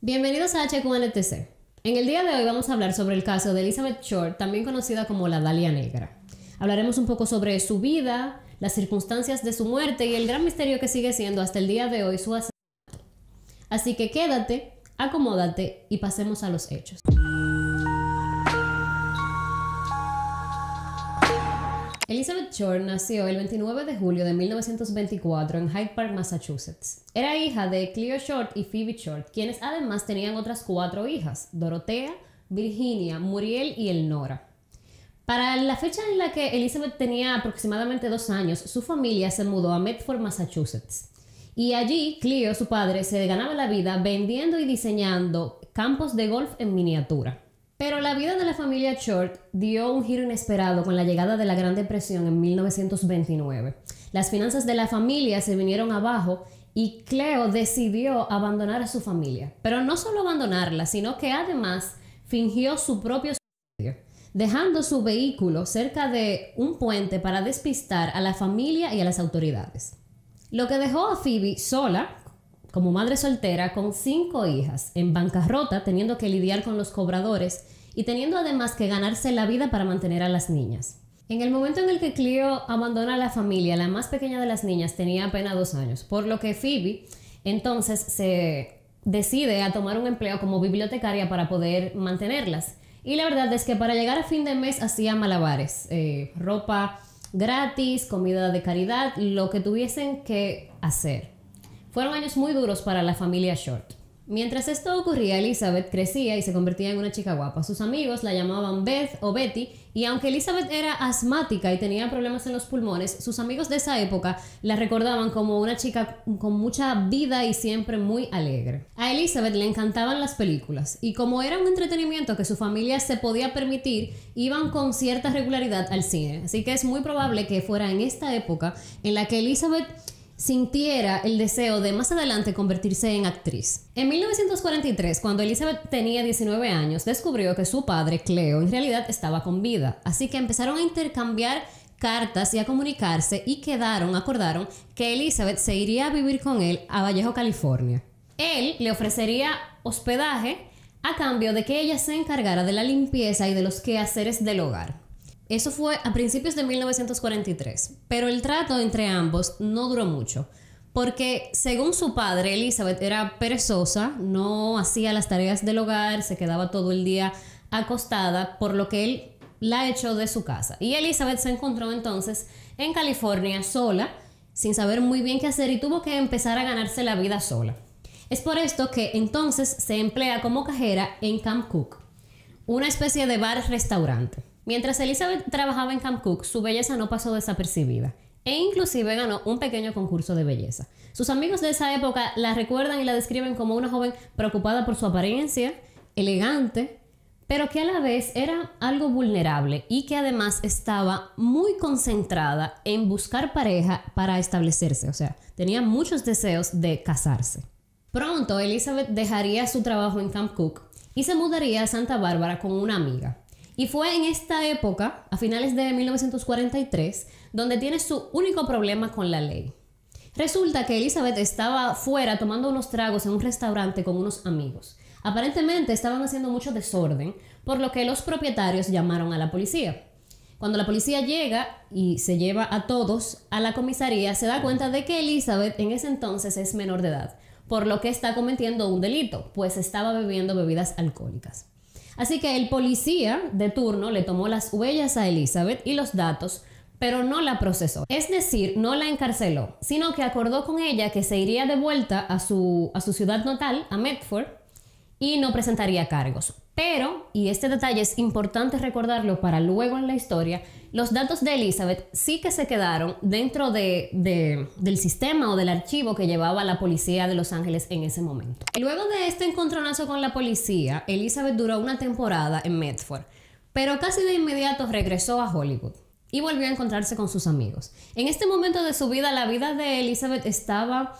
Bienvenidos a HQNTC. En el día de hoy vamos a hablar sobre el caso de Elizabeth Short, también conocida como la Dalia Negra. Hablaremos un poco sobre su vida, las circunstancias de su muerte y el gran misterio que sigue siendo hasta el día de hoy su asesinato. Así que quédate, acomódate y pasemos a los hechos. Elizabeth Short nació el 29 de julio de 1924 en Hyde Park, Massachusetts. Era hija de Cleo Short y Phoebe Short, quienes además tenían otras 4 hijas: Dorothea, Virginia, Muriel y Elnora. Para la fecha en la que Elizabeth tenía aproximadamente 2 años, su familia se mudó a Medford, Massachusetts. Y allí, Cleo, su padre, se ganaba la vida vendiendo y diseñando campos de golf en miniatura. Pero la vida de la familia Short dio un giro inesperado con la llegada de la Gran Depresión en 1929. Las finanzas de la familia se vinieron abajo y Cleo decidió abandonar a su familia. Pero no solo abandonarla, sino que además fingió su propio suicidio, dejando su vehículo cerca de un puente para despistar a la familia y a las autoridades. Lo que dejó a Phoebe sola, como madre soltera, con 5 hijas, en bancarrota, teniendo que lidiar con los cobradores y teniendo además que ganarse la vida para mantener a las niñas. En el momento en el que Cleo abandona a la familia, la más pequeña de las niñas tenía apenas 2 años, por lo que Phoebe entonces se decide a tomar un empleo como bibliotecaria para poder mantenerlas. Y la verdad es que para llegar a fin de mes hacía malabares, ropa gratis, comida de caridad, lo que tuviesen que hacer. Fueron años muy duros para la familia Short. Mientras esto ocurría, Elizabeth crecía y se convertía en una chica guapa. Sus amigos la llamaban Beth o Betty, y aunque Elizabeth era asmática y tenía problemas en los pulmones, sus amigos de esa época la recordaban como una chica con mucha vida y siempre muy alegre. A Elizabeth le encantaban las películas, y como era un entretenimiento que su familia se podía permitir, iban con cierta regularidad al cine. Así que es muy probable que fuera en esta época en la que Elizabeth sintiera el deseo de más adelante convertirse en actriz. En 1943, cuando Elizabeth tenía 19 años, descubrió que su padre, Cleo, en realidad estaba con vida. Así que empezaron a intercambiar cartas y a comunicarse y acordaron que Elizabeth se iría a vivir con él a Vallejo, California. Él le ofrecería hospedaje a cambio de que ella se encargara de la limpieza y de los quehaceres del hogar. Eso fue a principios de 1943, pero el trato entre ambos no duró mucho, porque según su padre, Elizabeth era perezosa, no hacía las tareas del hogar, se quedaba todo el día acostada, por lo que él la echó de su casa. Y Elizabeth se encontró entonces en California sola, sin saber muy bien qué hacer, y tuvo que empezar a ganarse la vida sola. Es por esto que entonces se emplea como cajera en Camp Cook, una especie de bar-restaurante. Mientras Elizabeth trabajaba en Camp Cook, su belleza no pasó desapercibida e inclusive ganó un pequeño concurso de belleza. Sus amigos de esa época la recuerdan y la describen como una joven preocupada por su apariencia, elegante, pero que a la vez era algo vulnerable y que además estaba muy concentrada en buscar pareja para establecerse, o sea, tenía muchos deseos de casarse. Pronto Elizabeth dejaría su trabajo en Camp Cook y se mudaría a Santa Bárbara con una amiga. Y fue en esta época, a finales de 1943, donde tiene su único problema con la ley. Resulta que Elizabeth estaba fuera tomando unos tragos en un restaurante con unos amigos. Aparentemente estaban haciendo mucho desorden, por lo que los propietarios llamaron a la policía. Cuando la policía llega y se lleva a todos a la comisaría, se da cuenta de que Elizabeth en ese entonces es menor de edad, por lo que está cometiendo un delito, pues estaba bebiendo bebidas alcohólicas. Así que el policía de turno le tomó las huellas a Elizabeth y los datos, pero no la procesó. Es decir, no la encarceló, sino que acordó con ella que se iría de vuelta a su ciudad natal, a Medford, y no presentaría cargos. Pero, y este detalle es importante recordarlo para luego en la historia, los datos de Elizabeth sí que se quedaron dentro del sistema o del archivo que llevaba la policía de Los Ángeles en ese momento. Y luego de este encontronazo con la policía, Elizabeth duró una temporada en Medford, pero casi de inmediato regresó a Hollywood y volvió a encontrarse con sus amigos. En este momento de su vida, la vida de Elizabeth estaba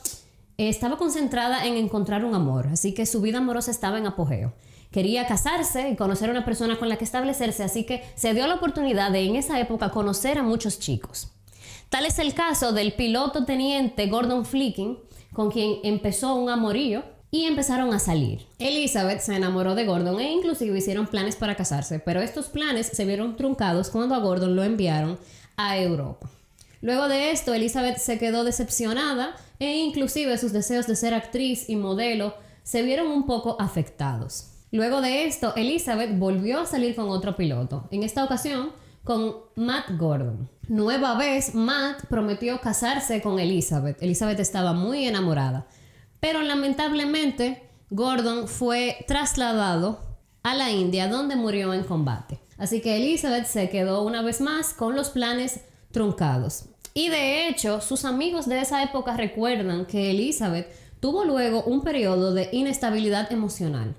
concentrada en encontrar un amor, así que su vida amorosa estaba en apogeo. Quería casarse y conocer a una persona con la que establecerse, así que se dio la oportunidad de en esa época conocer a muchos chicos. Tal es el caso del piloto teniente Gordon Flicking, con quien empezó un amorío, y empezaron a salir. Elizabeth se enamoró de Gordon e inclusive hicieron planes para casarse, pero estos planes se vieron truncados cuando a Gordon lo enviaron a Europa. Luego de esto, Elizabeth se quedó decepcionada e inclusive sus deseos de ser actriz y modelo se vieron un poco afectados. Luego de esto, Elizabeth volvió a salir con otro piloto, en esta ocasión con Matt Gordon. Nueva vez, Matt prometió casarse con Elizabeth. Elizabeth estaba muy enamorada, pero lamentablemente Gordon fue trasladado a la India, donde murió en combate. Así que Elizabeth se quedó una vez más con los planes truncados. Y de hecho, sus amigos de esa época recuerdan que Elizabeth tuvo luego un periodo de inestabilidad emocional.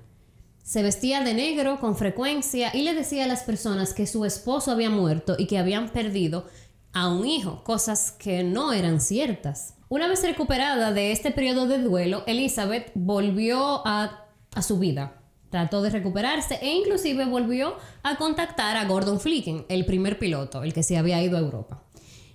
Se vestía de negro con frecuencia y le decía a las personas que su esposo había muerto y que habían perdido a un hijo, cosas que no eran ciertas. Una vez recuperada de este periodo de duelo, Elizabeth volvió a su vida. Trató de recuperarse e inclusive volvió a contactar a Gordon Flicken, el primer piloto, el que se había ido a Europa.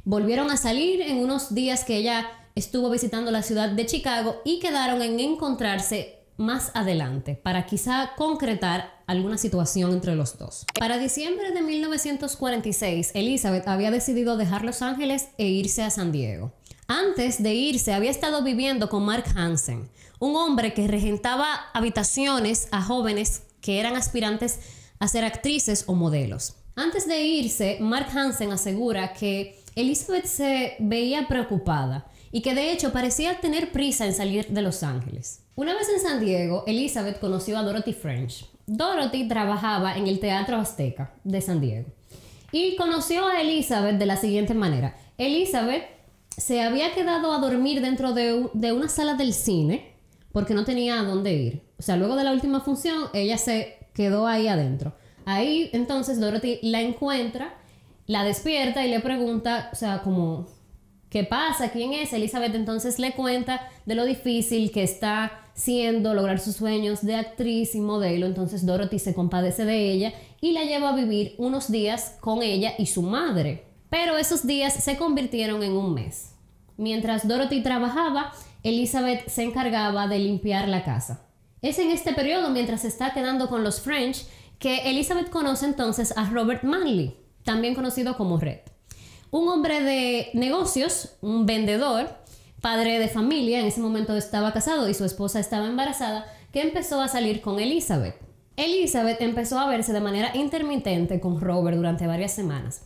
Volvieron a salir en unos días que ella estuvo visitando la ciudad de Chicago y quedaron en encontrarse más adelante para quizá concretar alguna situación entre los dos. Para diciembre de 1946, Elizabeth había decidido dejar Los Ángeles e irse a San Diego. Antes de irse, había estado viviendo con Mark Hansen, un hombre que regentaba habitaciones a jóvenes que eran aspirantes a ser actrices o modelos. Antes de irse, Mark Hansen asegura que Elizabeth se veía preocupada y que de hecho parecía tener prisa en salir de Los Ángeles. Una vez en San Diego, Elizabeth conoció a Dorothy French. Dorothy trabajaba en el Teatro Azteca de San Diego y conoció a Elizabeth de la siguiente manera. Elizabeth se había quedado a dormir dentro de una sala del cine porque no tenía a dónde ir. O sea, luego de la última función, ella se quedó ahí adentro. Ahí, entonces, Dorothy la encuentra, la despierta y le pregunta, o sea, como, ¿qué pasa? ¿Quién es? Elizabeth entonces le cuenta de lo difícil que está siendo lograr sus sueños de actriz y modelo. Entonces Dorothy se compadece de ella y la lleva a vivir unos días con ella y su madre. Pero esos días se convirtieron en un mes. Mientras Dorothy trabajaba, Elizabeth se encargaba de limpiar la casa. Es en este periodo, mientras se está quedando con los French, que Elizabeth conoce entonces a Robert Manley, también conocido como Red. Un hombre de negocios, un vendedor, padre de familia, en ese momento estaba casado y su esposa estaba embarazada, que empezó a salir con Elizabeth. Elizabeth empezó a verse de manera intermitente con Robert durante varias semanas,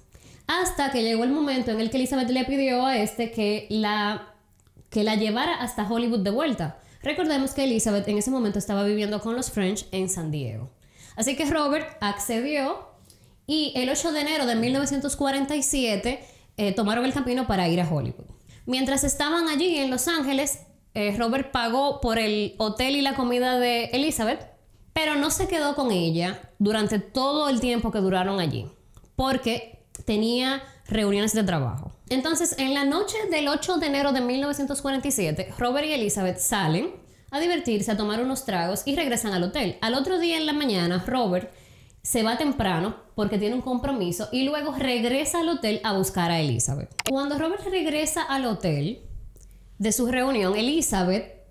hasta que llegó el momento en el que Elizabeth le pidió a que la llevara hasta Hollywood de vuelta. Recordemos que Elizabeth en ese momento estaba viviendo con los French en San Diego. Así que Robert accedió y el 8 de enero de 1947 tomaron el camino para ir a Hollywood. Mientras estaban allí en Los Ángeles, Robert pagó por el hotel y la comida de Elizabeth, pero no se quedó con ella durante todo el tiempo que duraron allí, porque tenía reuniones de trabajo. Entonces, en la noche del 8 de enero de 1947, Robert y Elizabeth salen a divertirse, a tomar unos tragos y regresan al hotel. Al otro día en la mañana, Robert se va temprano porque tiene un compromiso y luego regresa al hotel a buscar a Elizabeth. Cuando Robert regresa al hotel de su reunión, Elizabeth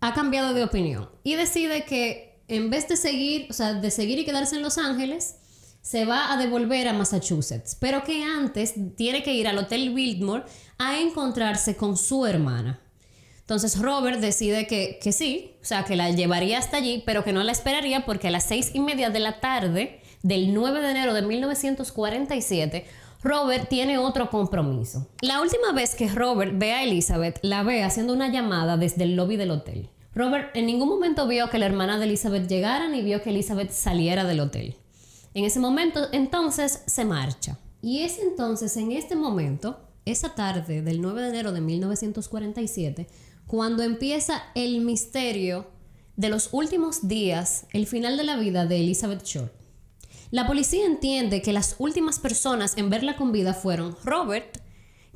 ha cambiado de opinión y decide que en vez de seguir y quedarse en Los Ángeles, se va a devolver a Massachusetts, pero que antes tiene que ir al Hotel Biltmore a encontrarse con su hermana. Entonces Robert decide que sí, o sea, que la llevaría hasta allí, pero que no la esperaría porque a las 6:30 de la tarde del 9 de enero de 1947, Robert tiene otro compromiso. La última vez que Robert ve a Elizabeth, la ve haciendo una llamada desde el lobby del hotel. Robert en ningún momento vio que la hermana de Elizabeth llegara ni vio que Elizabeth saliera del hotel. En ese momento, entonces, se marcha. Y es entonces, en este momento, esa tarde del 9 de enero de 1947, cuando empieza el misterio de los últimos días, el final de la vida de Elizabeth Short. La policía entiende que las últimas personas en verla con vida fueron Robert,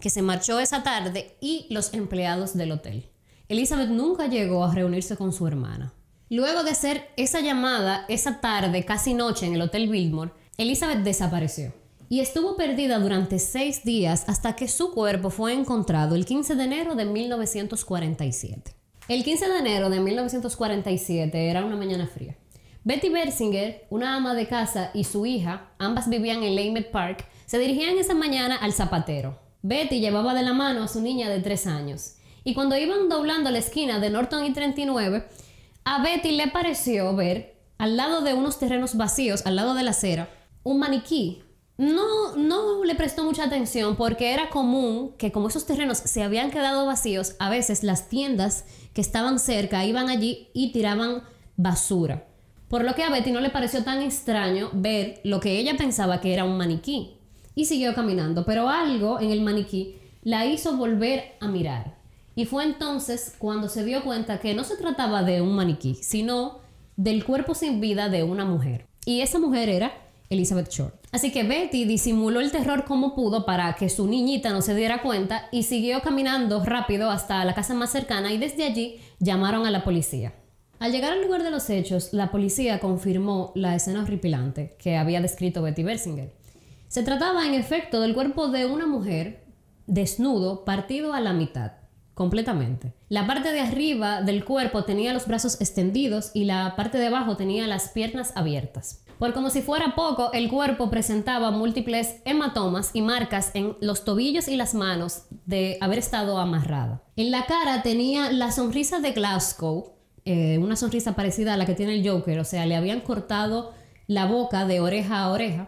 que se marchó esa tarde, y los empleados del hotel. Elizabeth nunca llegó a reunirse con su hermana. Luego de hacer esa llamada esa tarde, casi noche, en el Hotel Biltmore, Elizabeth desapareció y estuvo perdida durante 6 días hasta que su cuerpo fue encontrado el 15 de enero de 1947. El 15 de enero de 1947 era una mañana fría. Betty Bersinger, una ama de casa, y su hija, ambas vivían en Leimert Park, se dirigían esa mañana al zapatero. Betty llevaba de la mano a su niña de 3 años. Y cuando iban doblando la esquina de Norton y 39, a Betty le pareció ver, al lado de unos terrenos vacíos, al lado de la acera, un maniquí. No le prestó mucha atención porque era común que, como esos terrenos se habían quedado vacíos, a veces las tiendas que estaban cerca iban allí y tiraban basura. Por lo que a Betty no le pareció tan extraño ver lo que ella pensaba que era un maniquí. Y siguió caminando, pero algo en el maniquí la hizo volver a mirar. Y fue entonces cuando se dio cuenta que no se trataba de un maniquí, sino del cuerpo sin vida de una mujer. Y esa mujer era Elizabeth Short. Así que Betty disimuló el terror como pudo para que su niñita no se diera cuenta y siguió caminando rápido hasta la casa más cercana y desde allí llamaron a la policía. Al llegar al lugar de los hechos, la policía confirmó la escena horripilante que había descrito Betty Bersinger. Se trataba en efecto del cuerpo de una mujer desnudo, partido a la mitad, completamente. La parte de arriba del cuerpo tenía los brazos extendidos y la parte de abajo tenía las piernas abiertas. Por como si fuera poco, el cuerpo presentaba múltiples hematomas y marcas en los tobillos y las manos de haber estado amarrada. En la cara tenía la sonrisa de Glasgow, una sonrisa parecida a la que tiene el Joker, o sea, le habían cortado la boca de oreja a oreja.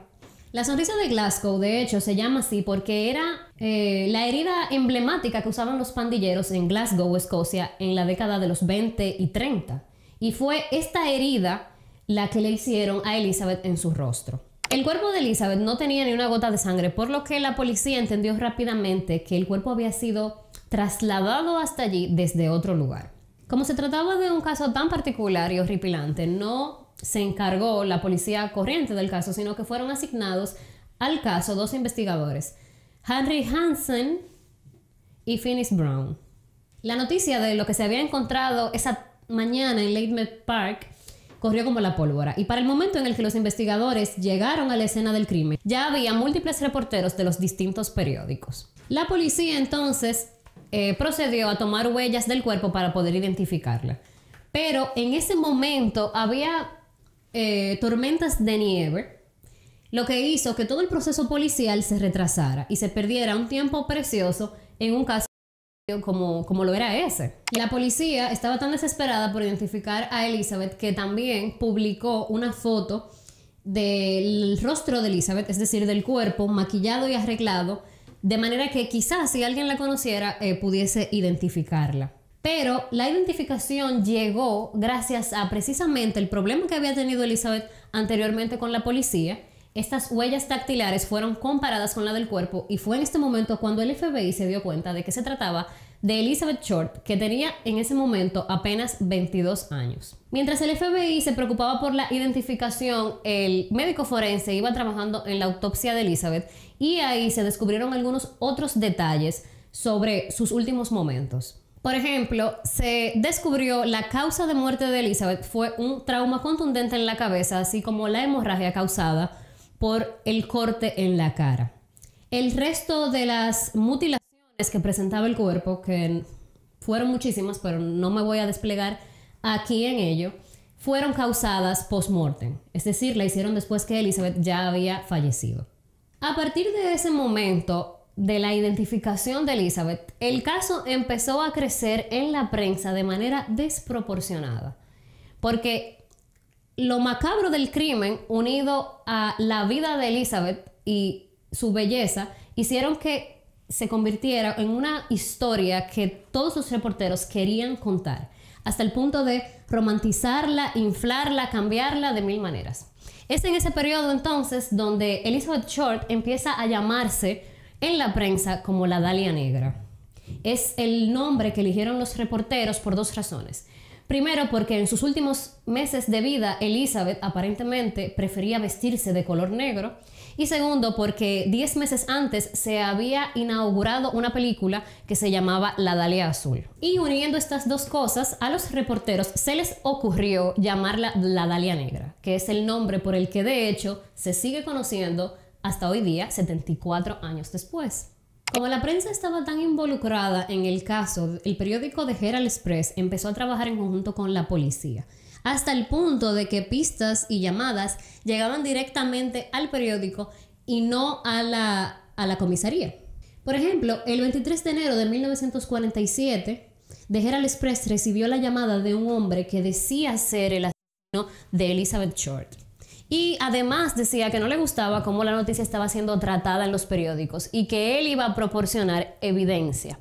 La sonrisa de Glasgow, de hecho, se llama así porque era la herida emblemática que usaban los pandilleros en Glasgow, Escocia, en la década de los 20 y 30. Y fue esta herida la que le hicieron a Elizabeth en su rostro. El cuerpo de Elizabeth no tenía ni una gota de sangre, por lo que la policía entendió rápidamente que el cuerpo había sido trasladado hasta allí desde otro lugar. Como se trataba de un caso tan particular y horripilante, no se encargó la policía corriente del caso, sino que fueron asignados al caso 2 investigadores, Henry Hansen y Finis Brown. La noticia de lo que se había encontrado esa mañana en Leimert Park corrió como la pólvora, y para el momento en el que los investigadores llegaron a la escena del crimen, ya había múltiples reporteros de los distintos periódicos. La policía entonces procedió a tomar huellas del cuerpo para poder identificarla. Pero en ese momento había tormentas de nieve, lo que hizo que todo el proceso policial se retrasara y se perdiera un tiempo precioso en un caso como lo era ese. La policía estaba tan desesperada por identificar a Elizabeth que también publicó una foto del rostro de Elizabeth, es decir, del cuerpo maquillado y arreglado, de manera que quizás si alguien la conociera pudiese identificarla. Pero la identificación llegó gracias a precisamente el problema que había tenido Elizabeth anteriormente con la policía. Estas huellas dactilares fueron comparadas con la del cuerpo y fue en este momento cuando el FBI se dio cuenta de que se trataba de Elizabeth Short, que tenía en ese momento apenas 22 años. Mientras el FBI se preocupaba por la identificación, el médico forense iba trabajando en la autopsia de Elizabeth y ahí se descubrieron algunos otros detalles sobre sus últimos momentos. Por ejemplo, se descubrió la causa de muerte de Elizabeth fue un trauma contundente en la cabeza, así como la hemorragia causada por el corte en la cara. El resto de las mutilaciones que presentaba el cuerpo, que fueron muchísimas, pero no me voy a desplegar aquí en ello, fueron causadas post-mortem, es decir, la hicieron después que Elizabeth ya había fallecido. A partir de ese momento de la identificación de Elizabeth, el caso empezó a crecer en la prensa de manera desproporcionada, porque lo macabro del crimen, unido a la vida de Elizabeth y su belleza, hicieron que se convirtiera en una historia que todos los reporteros querían contar, hasta el punto de romantizarla, inflarla, cambiarla de mil maneras. Es en ese periodo entonces donde Elizabeth Short empieza a llamarse en la prensa como la Dalia Negra. Es el nombre que eligieron los reporteros por 2 razones. Primero, porque en sus últimos meses de vida Elizabeth aparentemente prefería vestirse de color negro. Y segundo, porque 10 meses antes se había inaugurado una película que se llamaba La Dalia Azul. Y uniendo estas 2 cosas, a los reporteros se les ocurrió llamarla la Dalia Negra, que es el nombre por el que de hecho se sigue conociendo hasta hoy día, 74 años después. Como la prensa estaba tan involucrada en el caso, el periódico The Herald Express empezó a trabajar en conjunto con la policía, hasta el punto de que pistas y llamadas llegaban directamente al periódico y no a la comisaría. Por ejemplo, el 23 de enero de 1947, The Herald Express recibió la llamada de un hombre que decía ser el asesino de Elizabeth Short. Y además decía que no le gustaba cómo la noticia estaba siendo tratada en los periódicos y que él iba a proporcionar evidencia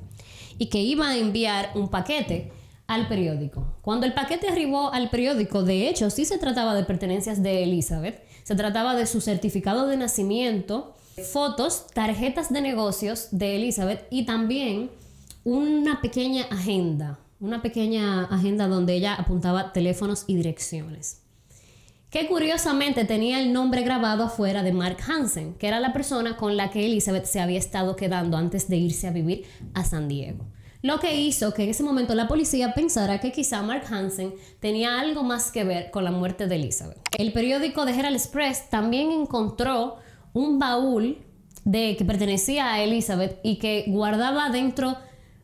y que iba a enviar un paquete al periódico. Cuando el paquete arribó al periódico, de hecho, sí se trataba de pertenencias de Elizabeth, se trataba de su certificado de nacimiento, fotos, tarjetas de negocios de Elizabeth y también una pequeña agenda donde ella apuntaba teléfonos y direcciones, que curiosamente tenía el nombre grabado afuera de Mark Hansen, que era la persona con la que Elizabeth se había estado quedando antes de irse a vivir a San Diego. Lo que hizo que en ese momento la policía pensara que quizá Mark Hansen tenía algo más que ver con la muerte de Elizabeth. El periódico The Herald Express también encontró un baúl que pertenecía a Elizabeth y que guardaba dentro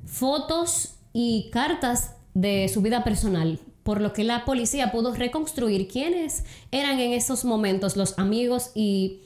fotos y cartas de su vida personal, por lo que la policía pudo reconstruir quiénes eran en esos momentos los amigos y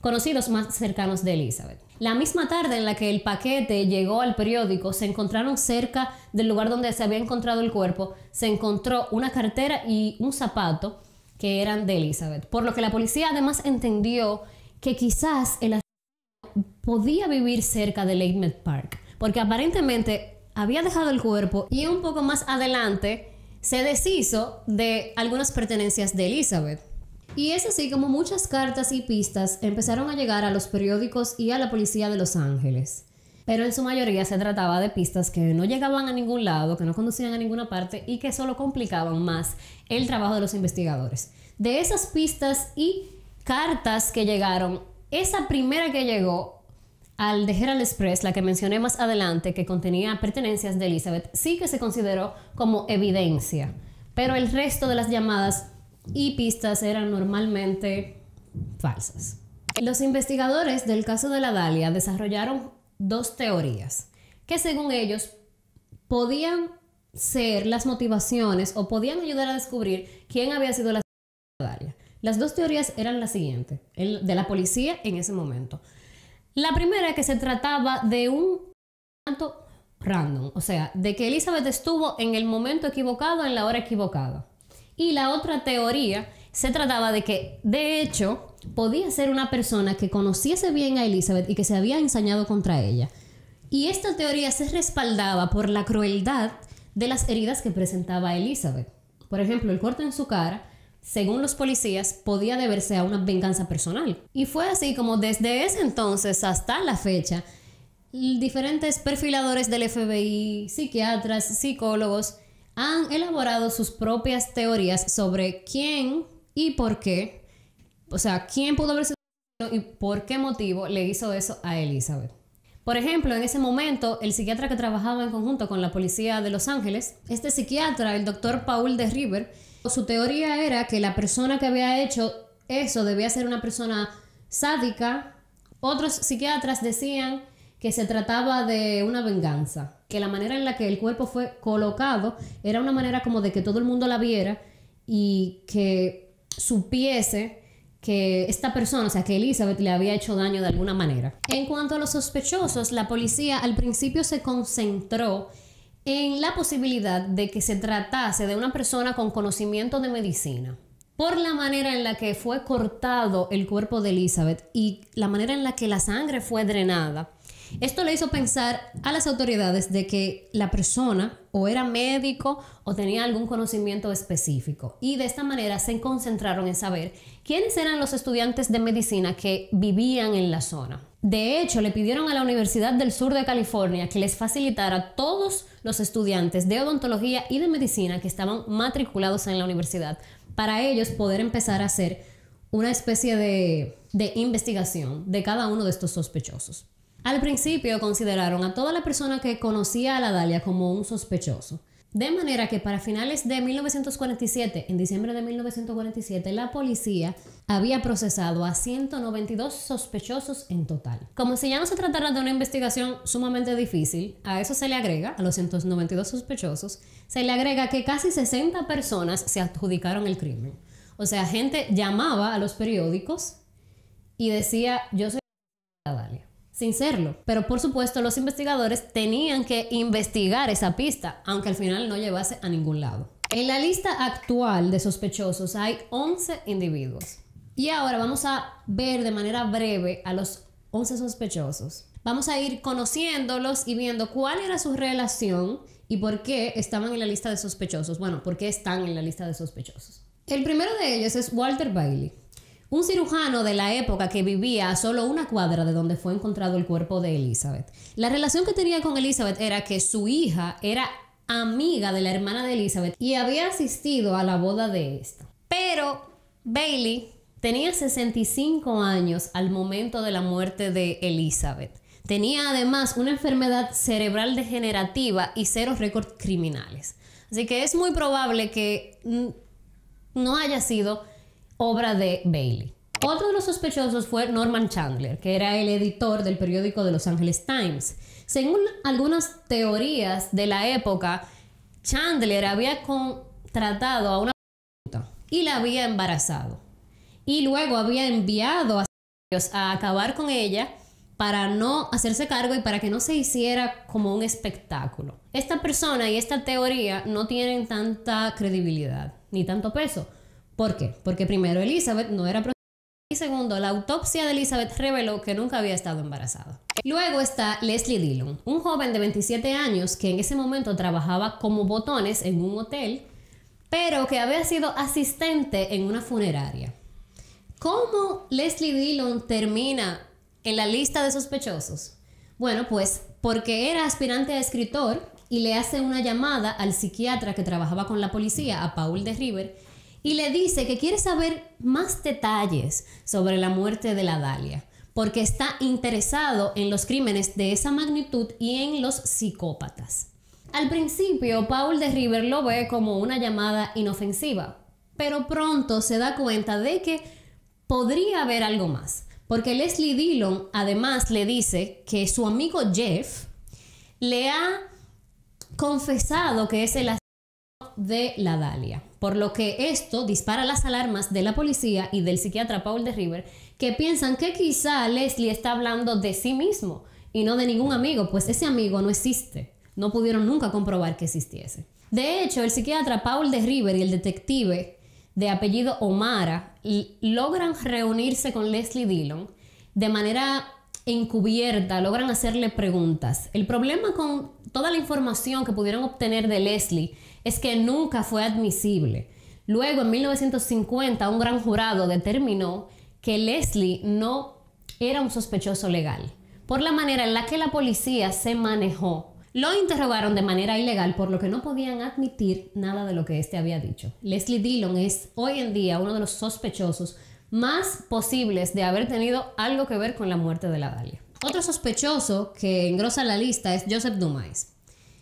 conocidos más cercanos de Elizabeth. La misma tarde en la que el paquete llegó al periódico, se encontraron cerca del lugar donde se había encontrado el cuerpo, se encontró una cartera y un zapato que eran de Elizabeth, por lo que la policía además entendió que quizás el asesino podía vivir cerca de Lake Met Park, porque aparentemente había dejado el cuerpo y un poco más adelante se deshizo de algunas pertenencias de Elizabeth. Y es así como muchas cartas y pistas empezaron a llegar a los periódicos y a la policía de Los Ángeles. Pero en su mayoría se trataba de pistas que no llegaban a ningún lado, que no conducían a ninguna parte y que solo complicaban más el trabajo de los investigadores. De esas pistas y cartas que llegaron, esa primera que llegó al The Herald Express, la que mencioné más adelante, que contenía pertenencias de Elizabeth, sí que se consideró como evidencia, pero el resto de las llamadas y pistas eran normalmente falsas. Los investigadores del caso de la Dahlia desarrollaron dos teorías que, según ellos, podían ser las motivaciones o podían ayudar a descubrir quién había sido la Dahlia. Las dos teorías eran las siguientes, de la policía en ese momento. La primera, que se trataba de un acto random, o sea, de que Elizabeth estuvo en el momento equivocado, en la hora equivocada. Y la otra teoría se trataba de que, de hecho, podía ser una persona que conociese bien a Elizabeth y que se había ensañado contra ella. Y esta teoría se respaldaba por la crueldad de las heridas que presentaba Elizabeth. Por ejemplo, el corte en su cara, según los policías, podía deberse a una venganza personal. Y fue así como desde ese entonces hasta la fecha, diferentes perfiladores del FBI, psiquiatras, psicólogos, han elaborado sus propias teorías sobre quién y por qué, o sea, quién pudo haber sido y por qué motivo le hizo eso a Elizabeth. Por ejemplo, en ese momento, el psiquiatra que trabajaba en conjunto con la policía de Los Ángeles, este psiquiatra, el doctor Paul de River, su teoría era que la persona que había hecho eso debía ser una persona sádica. Otros psiquiatras decían que se trataba de una venganza, que la manera en la que el cuerpo fue colocado era una manera como de que todo el mundo la viera y que supiese que esta persona, o sea, que Elizabeth le había hecho daño de alguna manera. En cuanto a los sospechosos, la policía al principio se concentró en la posibilidad de que se tratase de una persona con conocimiento de medicina, por la manera en la que fue cortado el cuerpo de Elizabeth y la manera en la que la sangre fue drenada. Esto le hizo pensar a las autoridades de que la persona o era médico o tenía algún conocimiento específico, y de esta manera se concentraron en saber quiénes eran los estudiantes de medicina que vivían en la zona. De hecho, le pidieron a la Universidad del Sur de California que les facilitara a todos los estudiantes de odontología y de medicina que estaban matriculados en la universidad para ellos poder empezar a hacer una especie de investigación de cada uno de estos sospechosos. Al principio consideraron a toda la persona que conocía a la Dahlia como un sospechoso. De manera que para finales de 1947, en diciembre de 1947, la policía había procesado a 192 sospechosos en total. Como si ya no se tratara de una investigación sumamente difícil, a eso se le agrega, a los 192 sospechosos, se le agrega que casi 60 personas se adjudicaron el crimen. O sea, gente llamaba a los periódicos y decía, yo soy Dalia, sin serlo. Pero por supuesto los investigadores tenían que investigar esa pista, aunque al final no llevase a ningún lado. En la lista actual de sospechosos hay 11 individuos. Y ahora vamos a ver de manera breve a los 11 sospechosos. Vamos a ir conociéndolos y viendo cuál era su relación y por qué estaban en la lista de sospechosos. Bueno, por qué están en la lista de sospechosos. El primero de ellos es Walter Bailey, un cirujano de la época que vivía a solo una cuadra de donde fue encontrado el cuerpo de Elizabeth. La relación que tenía con Elizabeth era que su hija era amiga de la hermana de Elizabeth y había asistido a la boda de esta. Pero Bailey tenía 65 años al momento de la muerte de Elizabeth. Tenía además una enfermedad cerebral degenerativa y 0 récords criminales. Así que es muy probable que no haya sido obra de Bailey. Otro de los sospechosos fue Norman Chandler, que era el editor del periódico The Los Angeles Times. Según algunas teorías de la época, Chandler había contratado a una y la había embarazado. Y luego había enviado a acabar con ella para no hacerse cargo y para que no se hiciera como un espectáculo. Esta persona y esta teoría no tienen tanta credibilidad ni tanto peso. ¿Por qué? Porque primero, Elizabeth no era procesada y segundo, la autopsia de Elizabeth reveló que nunca había estado embarazada. Luego está Leslie Dillon, un joven de 27 años que en ese momento trabajaba como botones en un hotel, pero que había sido asistente en una funeraria. ¿Cómo Leslie Dillon termina en la lista de sospechosos? Bueno, pues porque era aspirante a escritor y le hace una llamada al psiquiatra que trabajaba con la policía, a Paul de River, y le dice que quiere saber más detalles sobre la muerte de la Dalia, porque está interesado en los crímenes de esa magnitud y en los psicópatas. Al principio, Paul de River lo ve como una llamada inofensiva, pero pronto se da cuenta de que podría haber algo más, porque Leslie Dillon además le dice que su amigo Jeff le ha confesado que es el asesino de la Dalia, por lo que esto dispara las alarmas de la policía y del psiquiatra Paul de River, que piensan que quizá Leslie está hablando de sí mismo y no de ningún amigo, pues ese amigo no existe. No pudieron nunca comprobar que existiese. De hecho, el psiquiatra Paul de River y el detective de apellido O'Mara logran reunirse con Leslie Dillon de manera encubierta, logran hacerle preguntas. El problema con toda la información que pudieron obtener de Leslie es que nunca fue admisible. Luego, en 1950, un gran jurado determinó que Leslie no era un sospechoso legal, por la manera en la que la policía se manejó. Lo interrogaron de manera ilegal, por lo que no podían admitir nada de lo que éste había dicho. Leslie Dillon es hoy en día uno de los sospechosos más posibles de haber tenido algo que ver con la muerte de la Dalia. Otro sospechoso que engrosa la lista es Joseph Dumais.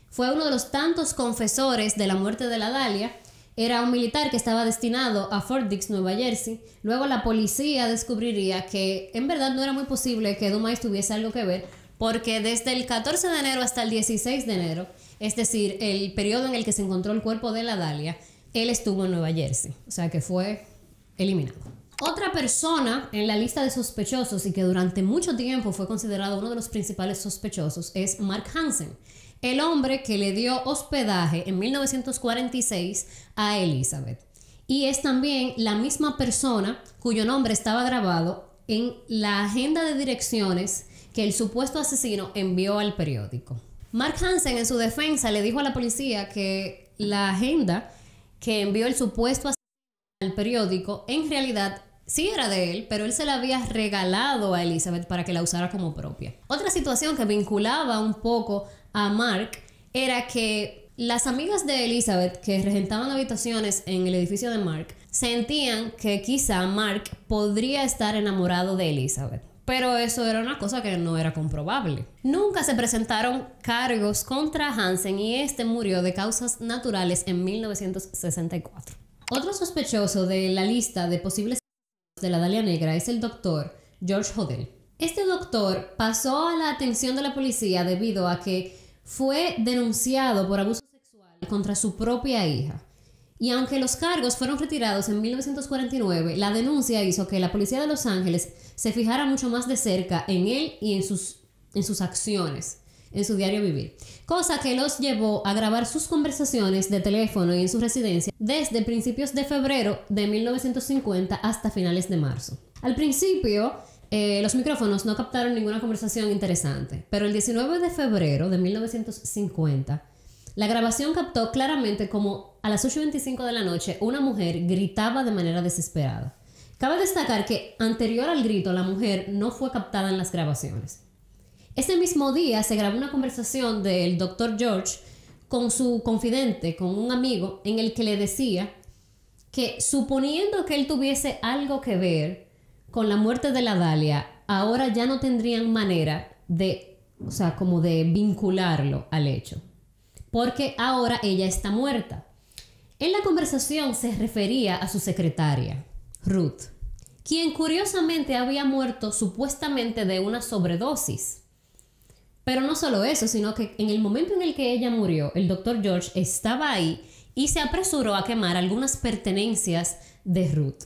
Fue uno de los tantos confesores de la muerte de la Dalia. Era un militar que estaba destinado a Fort Dix, Nueva Jersey. Luego la policía descubriría que en verdad no era muy posible que Dumais tuviese algo que ver, porque desde el 14 de enero hasta el 16 de enero, es decir, el periodo en el que se encontró el cuerpo de la Dalia, él estuvo en Nueva Jersey, o sea que fue eliminado. Otra persona en la lista de sospechosos y que durante mucho tiempo fue considerado uno de los principales sospechosos es Mark Hansen, el hombre que le dio hospedaje en 1946 a Elizabeth. Y es también la misma persona cuyo nombre estaba grabado en la agenda de direcciones que el supuesto asesino envió al periódico. Mark Hansen, en su defensa, le dijo a la policía que la agenda que envió el supuesto asesino al periódico en realidad sí era de él, pero él se la había regalado a Elizabeth para que la usara como propia. Otra situación que vinculaba un poco a Mark era que las amigas de Elizabeth que regentaban habitaciones en el edificio de Mark sentían que quizá Mark podría estar enamorado de Elizabeth, pero eso era una cosa que no era comprobable. Nunca se presentaron cargos contra Hansen y este murió de causas naturales en 1964. Otro sospechoso de la lista de posibles de la Dalia Negra es el doctor George Hodel. Este doctor pasó a la atención de la policía debido a que fue denunciado por abuso sexual contra su propia hija. Y aunque los cargos fueron retirados en 1949, la denuncia hizo que la policía de Los Ángeles se fijara mucho más de cerca en él y en sus acciones, en su diario vivir. Cosa que los llevó a grabar sus conversaciones de teléfono y en su residencia desde principios de febrero de 1950 hasta finales de marzo. Al principio, los micrófonos no captaron ninguna conversación interesante, pero el 19 de febrero de 1950, la grabación captó claramente como a las 8:25 de la noche una mujer gritaba de manera desesperada. Cabe destacar que anterior al grito la mujer no fue captada en las grabaciones. Ese mismo día se grabó una conversación del Dr. George con su confidente, con un amigo, en el que le decía que suponiendo que él tuviese algo que ver con la muerte de la Dalia, ahora ya no tendrían manera de, como de vincularlo al hecho, porque ahora ella está muerta. En la conversación se refería a su secretaria, Ruth, quien curiosamente había muerto supuestamente de una sobredosis. Pero no solo eso, sino que en el momento en el que ella murió, el Dr. George estaba ahí y se apresuró a quemar algunas pertenencias de Ruth.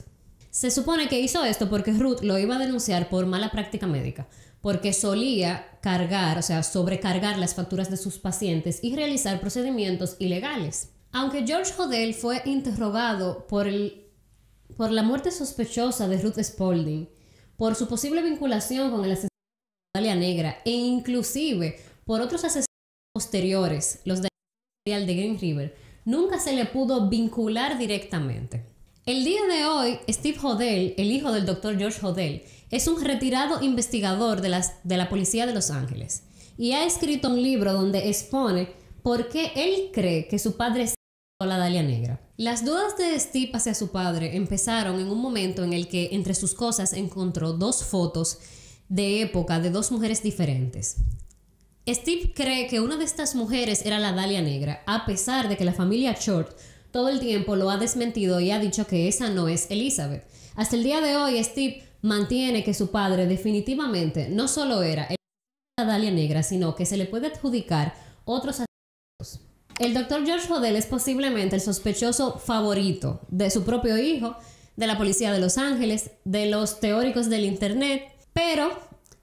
Se supone que hizo esto porque Ruth lo iba a denunciar por mala práctica médica, porque solía sobrecargar las facturas de sus pacientes y realizar procedimientos ilegales. Aunque George Hodel fue interrogado por la muerte sospechosa de Ruth Spaulding, por su posible vinculación con el asesinato de Dalia Negra e inclusive por otros asesinatos posteriores, los de Green River, nunca se le pudo vincular directamente. El día de hoy, Steve Hodel, el hijo del Dr. George Hodel, es un retirado investigador de la policía de Los Ángeles y ha escrito un libro donde expone por qué él cree que su padre es la Dalia Negra. Las dudas de Steve hacia su padre empezaron en un momento en el que entre sus cosas encontró dos fotos de época de dos mujeres diferentes. Steve cree que una de estas mujeres era la Dalia Negra, a pesar de que la familia Short todo el tiempo lo ha desmentido y ha dicho que esa no es Elizabeth. Hasta el día de hoy, Steve mantiene que su padre definitivamente no solo era la Dalia Negra, sino que se le puede adjudicar otros asesinatos. El Dr. George Hodel es posiblemente el sospechoso favorito de su propio hijo, de la policía de Los Ángeles, de los teóricos del internet, pero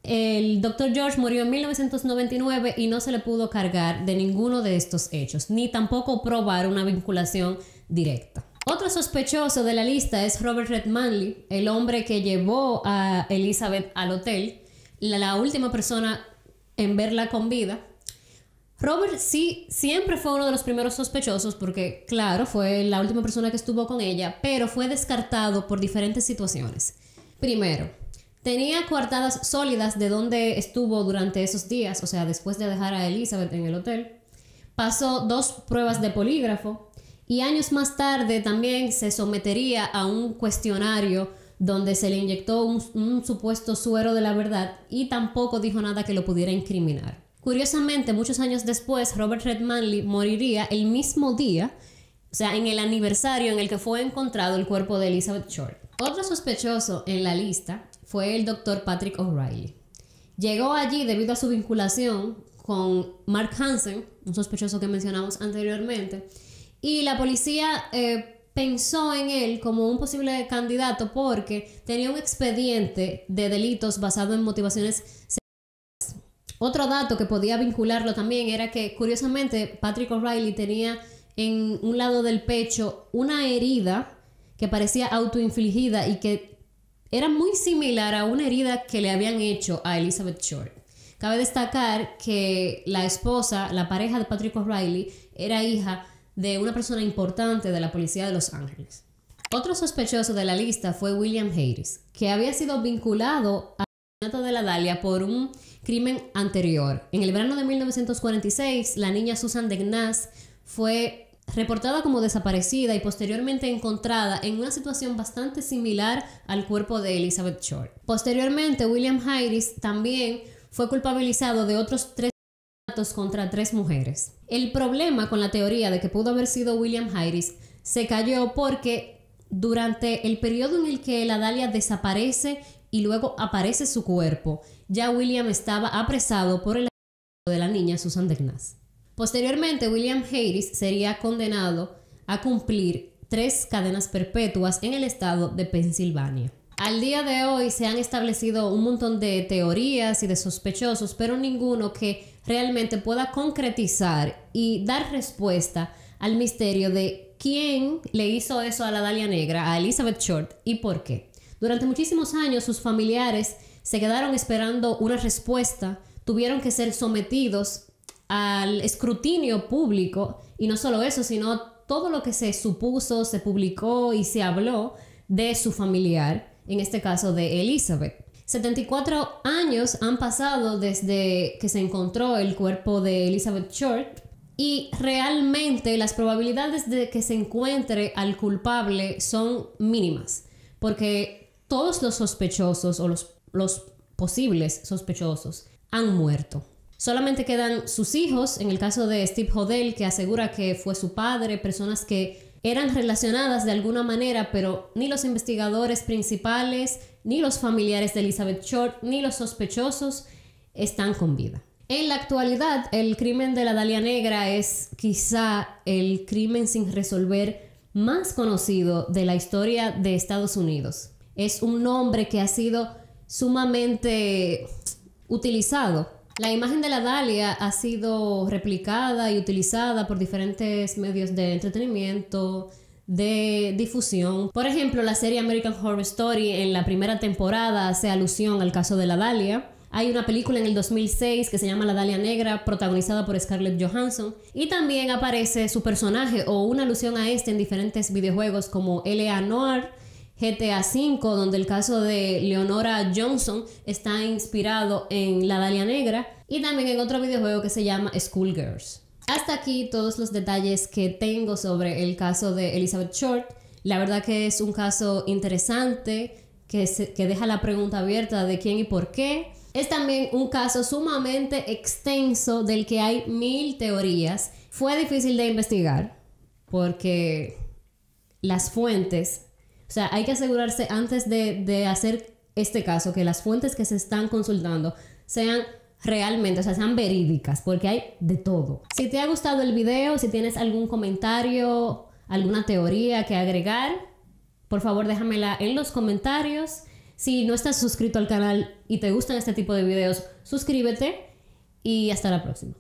el Dr. George murió en 1999 y no se le pudo cargar de ninguno de estos hechos, ni tampoco probar una vinculación directa. Otro sospechoso de la lista es Robert Red Manley, el hombre que llevó a Elizabeth al hotel, la última persona en verla con vida. Robert sí siempre fue uno de los primeros sospechosos porque, claro, fue la última persona que estuvo con ella, pero fue descartado por diferentes situaciones. Primero, tenía coartadas sólidas de dónde estuvo durante esos días, o sea, después de dejar a Elizabeth en el hotel. Pasó 2 pruebas de polígrafo y años más tarde también se sometería a un cuestionario donde se le inyectó un supuesto suero de la verdad y tampoco dijo nada que lo pudiera incriminar. Curiosamente, muchos años después, Robert Red Manley moriría el mismo día, o sea, en el aniversario en el que fue encontrado el cuerpo de Elizabeth Short. Otro sospechoso en la lista fue el Dr. Patrick O'Reilly. Llegó allí debido a su vinculación con Mark Hansen, un sospechoso que mencionamos anteriormente, y la policía pensó en él como un posible candidato porque tenía un expediente de delitos basado en motivaciones sexuales. Otro dato que podía vincularlo también era que, curiosamente, Patrick O'Reilly tenía en un lado del pecho una herida que parecía autoinfligida y que era muy similar a una herida que le habían hecho a Elizabeth Short. Cabe destacar que la esposa, la pareja de Patrick O'Reilly, era hija de una persona importante de la policía de Los Ángeles. Otro sospechoso de la lista fue William Harris, que había sido vinculado al asesinato de la Dalia por un crimen anterior. En el verano de 1946, la niña Susan Degnaz fue reportada como desaparecida y posteriormente encontrada en una situación bastante similar al cuerpo de Elizabeth Short. Posteriormente, William Harris también fue culpabilizado de otros 3 asesinatos contra 3 mujeres. El problema con la teoría de que pudo haber sido William Harris se cayó porque durante el periodo en el que la Dahlia desaparece y luego aparece su cuerpo, ya William estaba apresado por el asesinato de la niña Susan Decknass. Posteriormente, William Harris sería condenado a cumplir 3 cadenas perpetuas en el estado de Pensilvania. Al día de hoy se han establecido un montón de teorías y de sospechosos, pero ninguno que realmente pueda concretizar y dar respuesta al misterio de quién le hizo eso a la Dahlia Negra, a Elizabeth Short, y por qué. Durante muchísimos años sus familiares se quedaron esperando una respuesta, tuvieron que ser sometidos al escrutinio público, y no solo eso, sino todo lo que se supuso, se publicó y se habló de su familiar, en este caso de Elizabeth. 74 años han pasado desde que se encontró el cuerpo de Elizabeth Short y realmente las probabilidades de que se encuentre al culpable son mínimas, porque todos los sospechosos o los posibles sospechosos han muerto. Solamente quedan sus hijos, en el caso de Steve Hodel, que asegura que fue su padre, personas que eran relacionadas de alguna manera, pero ni los investigadores principales, ni los familiares de Elizabeth Short, ni los sospechosos están con vida. En la actualidad, el crimen de la Dahlia Negra es quizá el crimen sin resolver más conocido de la historia de Estados Unidos. Es un nombre que ha sido sumamente utilizado. La imagen de la Dahlia ha sido replicada y utilizada por diferentes medios de entretenimiento, de difusión. Por ejemplo, la serie American Horror Story en la primera temporada hace alusión al caso de la Dahlia. Hay una película en el 2006 que se llama La Dahlia Negra, protagonizada por Scarlett Johansson. Y también aparece su personaje o una alusión a este en diferentes videojuegos como L.A. Noire, GTA V, donde el caso de Leonora Johnson está inspirado en la Dahlia Negra, y también en otro videojuego que se llama Schoolgirls. Hasta aquí todos los detalles que tengo sobre el caso de Elizabeth Short. La verdad que es un caso interesante que deja la pregunta abierta de quién y por qué. Es también un caso sumamente extenso del que hay 1000 teorías. Fue difícil de investigar porque las fuentes... O sea, hay que asegurarse antes de hacer este caso que las fuentes que se están consultando sean realmente, o sea, sean verídicas, porque hay de todo. Si te ha gustado el video, si tienes algún comentario, alguna teoría que agregar, por favor déjamela en los comentarios. Si no estás suscrito al canal y te gustan este tipo de videos, suscríbete y hasta la próxima.